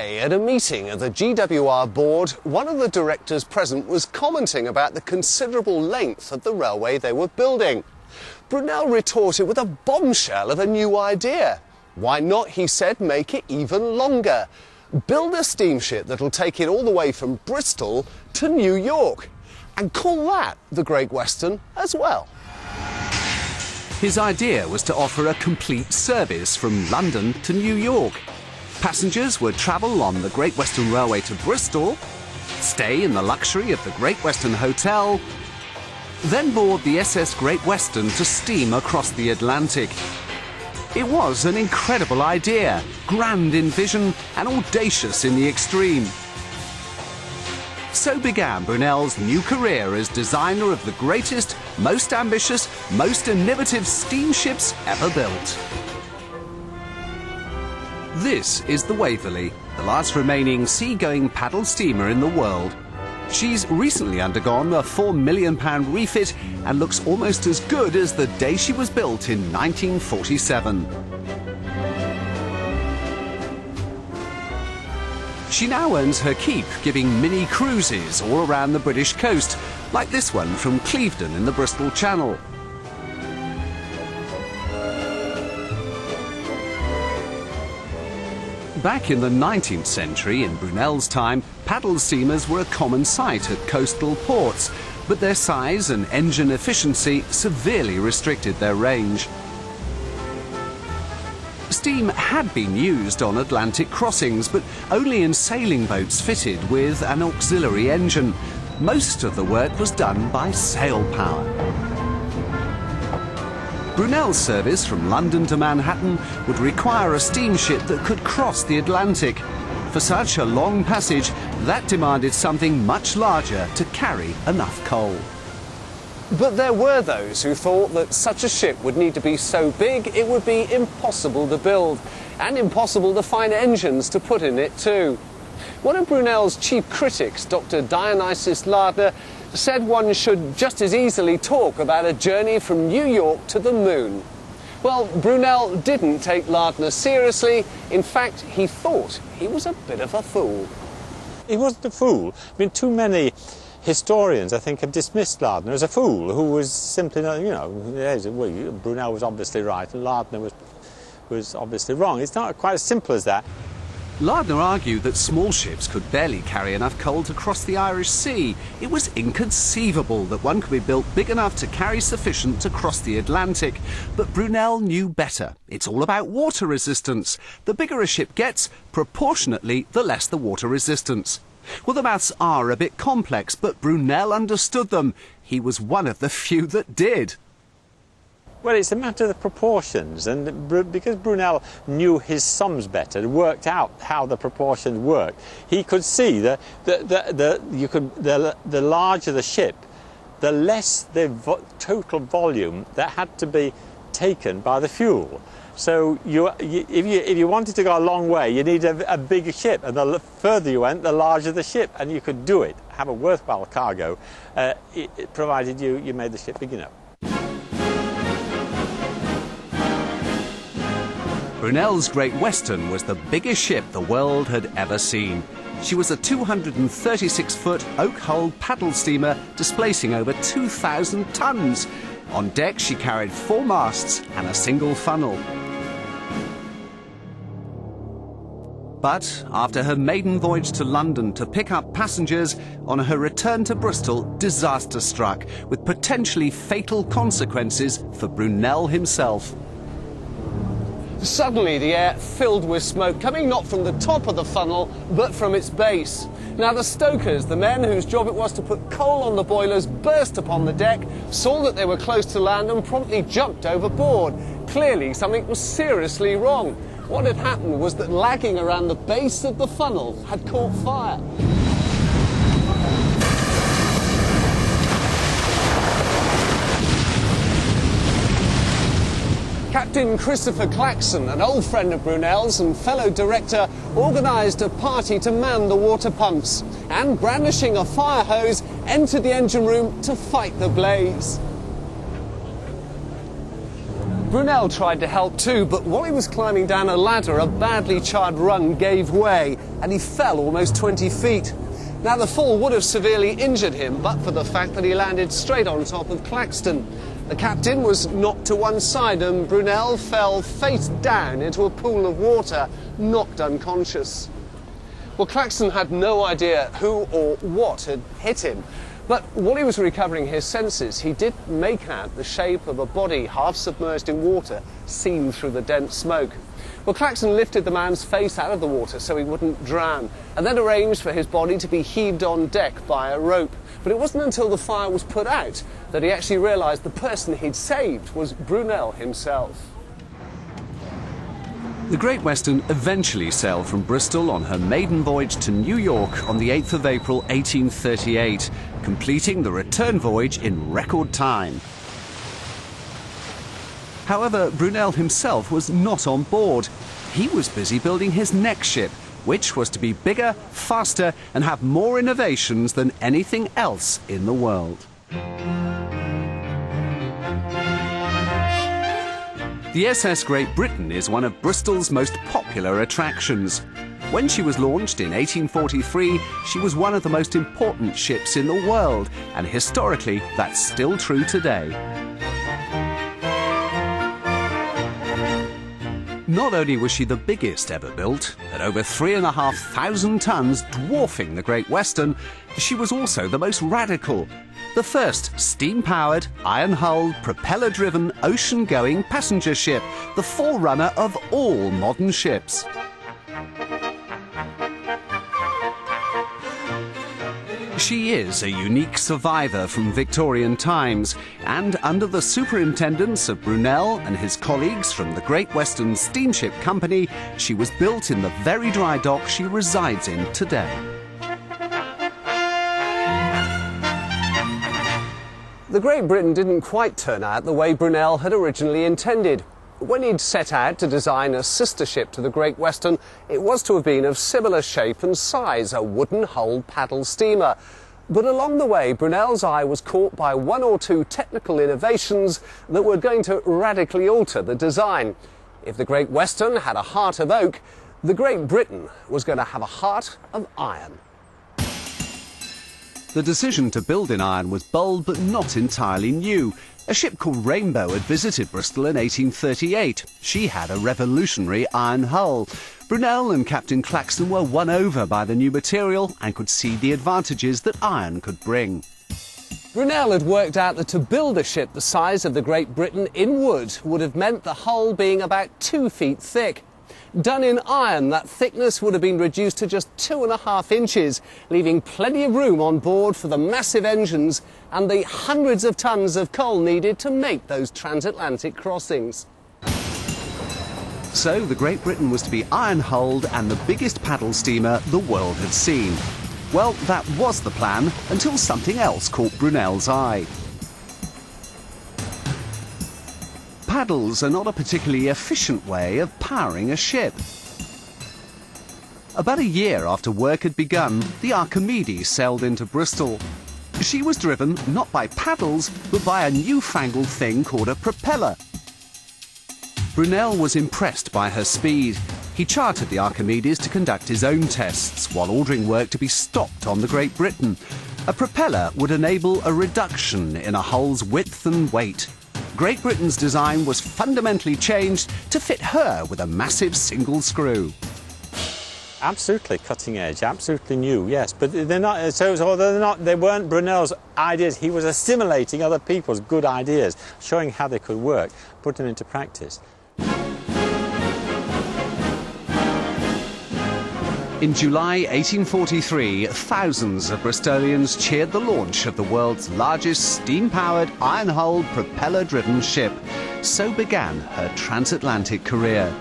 day, at a meeting of the GWR board, one of the directors present was commenting about the considerable length of the railway they were building. Brunel retorted with a bombshell of a new idea. Why not, he said, make it even longer? Build a steamship that'll take it all the way from Bristol to New York, and call that the Great Western as well. His idea was to offer a complete service from London to New York. Passengers would travel on the Great Western Railway to Bristol, stay in the luxury of the Great Western Hotel, then board the SS Great Western to steam across the Atlantic. It was an incredible idea, grand in vision and audacious in the extreme. So began Brunel's new career as designer of the greatest, most ambitious, most innovative steamships ever built. This is the Waverley, the last remaining sea-going paddle steamer in the world. She's recently undergone a £4 million refit and looks almost as good as the day she was built in 1947. She now earns her keep giving mini cruises all around the British coast, like this one from Clevedon in the Bristol Channel. Back in the 19th century, in Brunel's time, paddle steamers were a common sight at coastal ports, but their size and engine efficiency severely restricted their range. Steam had been used on Atlantic crossings, but only in sailing boats fitted with an auxiliary engine. Most of the work was done by sail power. Brunel's service from London to Manhattan would require a steamship that could cross the Atlantic. For such a long passage, that demanded something much larger to carry enough coal. But there were those who thought that such a ship would need to be so big it would be impossible to build, and impossible to find engines to put in it too. One of Brunel's chief critics, Dr. Dionysius Lardner, said one should just as easily talk about a journey from New York to the moon. Well, Brunel didn't take Lardner seriously. In fact, he thought he was a bit of a fool. He wasn't a fool. I mean, too many historians, I think, have dismissed Lardner as a fool who was simply, Brunel was obviously right and Lardner was obviously wrong. It's not quite as simple as that. Lardner argued that small ships could barely carry enough coal to cross the Irish Sea. It was inconceivable that one could be built big enough to carry sufficient to cross the Atlantic. But Brunel knew better. It's all about water resistance. The bigger a ship gets, proportionately, the less the water resistance. Well, the maths are a bit complex, but Brunel understood them. He was one of the few that did. Well, it's a matter of the proportions, and because Brunel knew his sums better, worked out how the proportions worked, he could see that the larger the ship, the less the total volume that had to be taken by the fuel. So if you wanted to go a long way, you need a bigger ship, and the further you went, the larger the ship, and you could do it, have a worthwhile cargo, provided you made the ship big enough. Brunel's Great Western was the biggest ship the world had ever seen. She was a 236-foot oak-hulled paddle steamer displacing over 2,000 tons. On deck, she carried 4 masts and a single funnel. But after her maiden voyage to London to pick up passengers, on her return to Bristol, disaster struck, with potentially fatal consequences for Brunel himself. Suddenly the air filled with smoke, coming not from the top of the funnel, but from its base. Now the stokers, the men whose job it was to put coal on the boilers, burst upon the deck, saw that they were close to land and promptly jumped overboard. Clearly something was seriously wrong. What had happened was that lagging around the base of the funnel had caught fire. Captain Christopher Claxon, an old friend of Brunel's and fellow director, organised a party to man the water pumps and, brandishing a fire hose, entered the engine room to fight the blaze. Brunel tried to help too, but while he was climbing down a ladder, a badly charred rung gave way and he fell almost 20 feet. Now, the fall would have severely injured him, but for the fact that he landed straight on top of Claxton. The captain was knocked to one side and Brunel fell face down into a pool of water, knocked unconscious. Well, Claxton had no idea who or what had hit him, but while he was recovering his senses, he did make out the shape of a body half submerged in water, seen through the dense smoke. Well, Claxton lifted the man's face out of the water so he wouldn't drown, and then arranged for his body to be heaved on deck by a rope. But it wasn't until the fire was put out that he actually realised the person he'd saved was Brunel himself. The Great Western eventually sailed from Bristol on her maiden voyage to New York on the 8th of April 1838, completing the return voyage in record time. However, Brunel himself was not on board. He was busy building his next ship, which was to be bigger, faster, and have more innovations than anything else in the world. The SS Great Britain is one of Bristol's most popular attractions. When she was launched in 1843, she was one of the most important ships in the world, and historically, that's still true today. Not only was she the biggest ever built, at over 3,500 tons, dwarfing the Great Western, she was also the most radical. The first steam-powered, iron-hulled, propeller-driven, ocean-going passenger ship, the forerunner of all modern ships. She is a unique survivor from Victorian times, and under the superintendence of Brunel and his colleagues from the Great Western Steamship Company, she was built in the very dry dock she resides in today. The Great Britain didn't quite turn out the way Brunel had originally intended. When he'd set out to design a sister ship to the Great Western, it was to have been of similar shape and size, a wooden-hulled paddle steamer. But along the way, Brunel's eye was caught by one or two technical innovations that were going to radically alter the design. If the Great Western had a heart of oak, the Great Britain was going to have a heart of iron. The decision to build in iron was bold but not entirely new. A ship called Rainbow had visited Bristol in 1838. She had a revolutionary iron hull. Brunel and Captain Claxton were won over by the new material and could see the advantages that iron could bring. Brunel had worked out that to build a ship the size of the Great Britain in wood would have meant the hull being about 2 feet thick. Done in iron, that thickness would have been reduced to just 2.5 inches, leaving plenty of room on board for the massive engines and the hundreds of tons of coal needed to make those transatlantic crossings. So the Great Britain was to be iron-hulled and the biggest paddle steamer the world had seen. Well, that was the plan until something else caught Brunel's eye. Paddles are not a particularly efficient way of powering a ship. About a year after work had begun, the Archimedes sailed into Bristol. She was driven not by paddles, but by a newfangled thing called a propeller. Brunel was impressed by her speed. He chartered the Archimedes to conduct his own tests, while ordering work to be stopped on the Great Britain. A propeller would enable a reduction in a hull's width and weight. Great Britain's design was fundamentally changed to fit her with a massive single screw. Absolutely cutting edge, absolutely new, yes. But they're not. So although they weren't Brunel's ideas, he was assimilating other people's good ideas, showing how they could work, put them into practice. In July 1843, thousands of Bristolians cheered the launch of the world's largest steam-powered, iron-hulled, propeller-driven ship. So began her transatlantic career.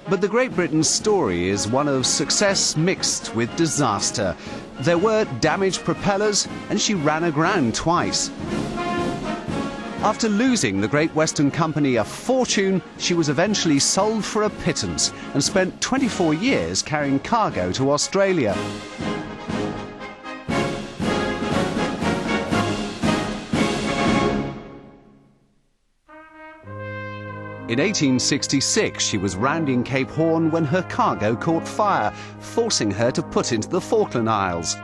But the Great Britain's story is one of success mixed with disaster. There were damaged propellers, and she ran aground twice. After losing the Great Western Company a fortune, she was eventually sold for a pittance and spent 24 years carrying cargo to Australia. In 1866, she was rounding Cape Horn when her cargo caught fire, forcing her to put into the Falkland Isles.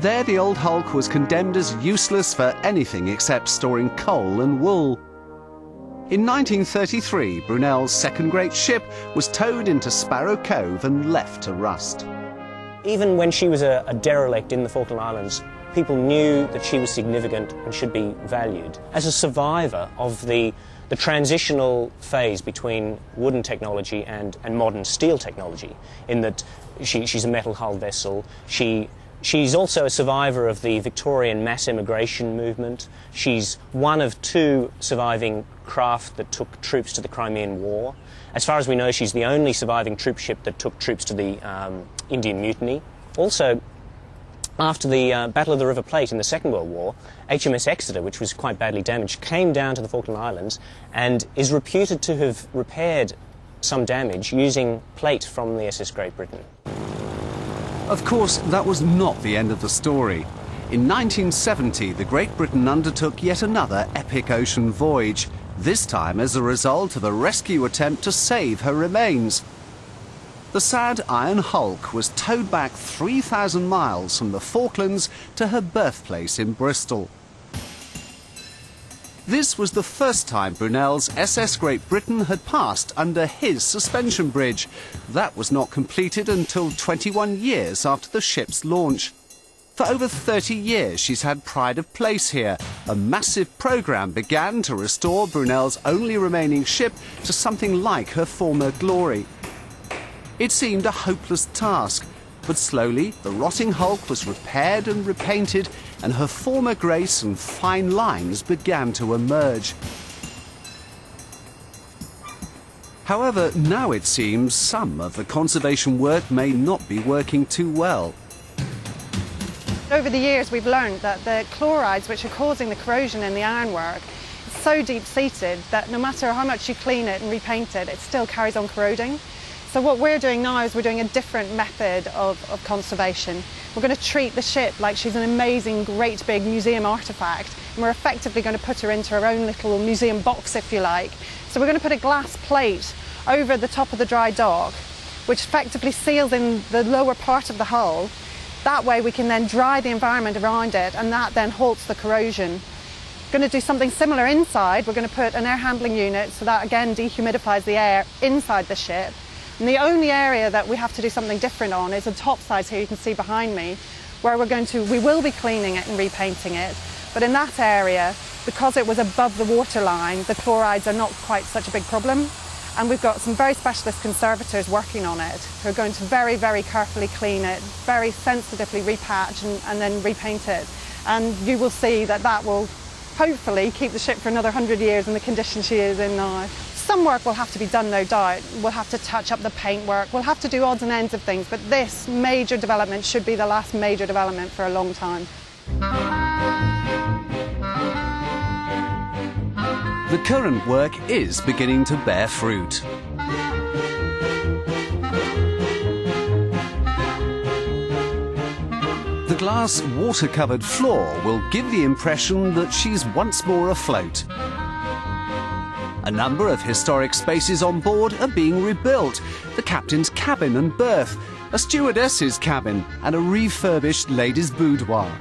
There, the old hulk was condemned as useless for anything except storing coal and wool. In 1933, Brunel's second great ship was towed into Sparrow Cove and left to rust. Even when she was a derelict in the Falkland Islands, people knew that she was significant and should be valued. As a survivor of the transitional phase between wooden technology and modern steel technology, in that she's a metal-hulled vessel, she's also a survivor of the Victorian mass immigration movement. She's one of two surviving craft that took troops to the Crimean War. As far as we know, she's the only surviving troop ship that took troops to the Indian Mutiny. Also, after the Battle of the River Plate in the Second World War, HMS Exeter, which was quite badly damaged, came down to the Falkland Islands and is reputed to have repaired some damage using plate from the SS Great Britain. Of course, that was not the end of the story. In 1970, the Great Britain undertook yet another epic ocean voyage, this time as a result of a rescue attempt to save her remains. The sad Iron Hulk was towed back 3,000 miles from the Falklands to her birthplace in Bristol. This was the first time Brunel's SS Great Britain had passed under his suspension bridge. That was not completed until 21 years after the ship's launch. For over 30 years she's had pride of place here. A massive programme began to restore Brunel's only remaining ship to something like her former glory. It seemed a hopeless task, but slowly the rotting hulk was repaired and repainted, and her former grace and fine lines began to emerge. However, now it seems some of the conservation work may not be working too well. Over the years we've learned that the chlorides which are causing the corrosion in the ironwork is so deep-seated that no matter how much you clean it and repaint it, it still carries on corroding. So what we're doing now is we're doing a different method of conservation. We're going to treat the ship like she's an amazing, great big museum artefact, and we're effectively going to put her into her own little museum box, if you like. So we're going to put a glass plate over the top of the dry dock, which effectively seals in the lower part of the hull. That way we can then dry the environment around it, and that then halts the corrosion. We're going to do something similar inside. We're going to put an air handling unit, so that again dehumidifies the air inside the ship. And the only area that we have to do something different on is the top side here you can see behind me, where we will be cleaning it and repainting it. But in that area, because it was above the waterline, the chlorides are not quite such a big problem. And we've got some very specialist conservators working on it who are going to very, very carefully clean it, very sensitively repatch and then repaint it. And you will see that that will hopefully keep the ship for another 100 years in the condition she is in now. Some work will have to be done, no doubt. We'll have to touch up the paintwork, we'll have to do odds and ends of things, but this major development should be the last major development for a long time. The current work is beginning to bear fruit. The glass water-covered floor will give the impression that she's once more afloat. A number of historic spaces on board are being rebuilt. The captain's cabin and berth, a stewardess's cabin, and a refurbished ladies' boudoir.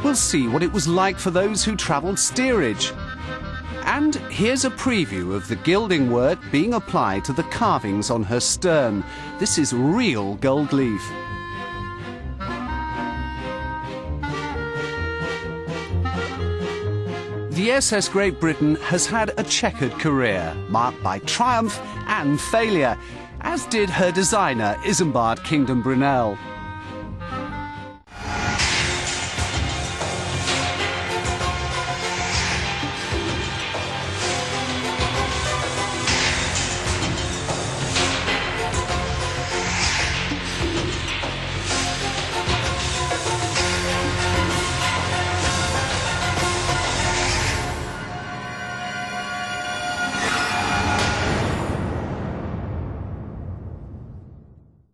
We'll see what it was like for those who travelled steerage. And here's a preview of the gilding work being applied to the carvings on her stern. This is real gold leaf. The SS Great Britain has had a checkered career, marked by triumph and failure, as did her designer, Isambard Kingdom Brunel.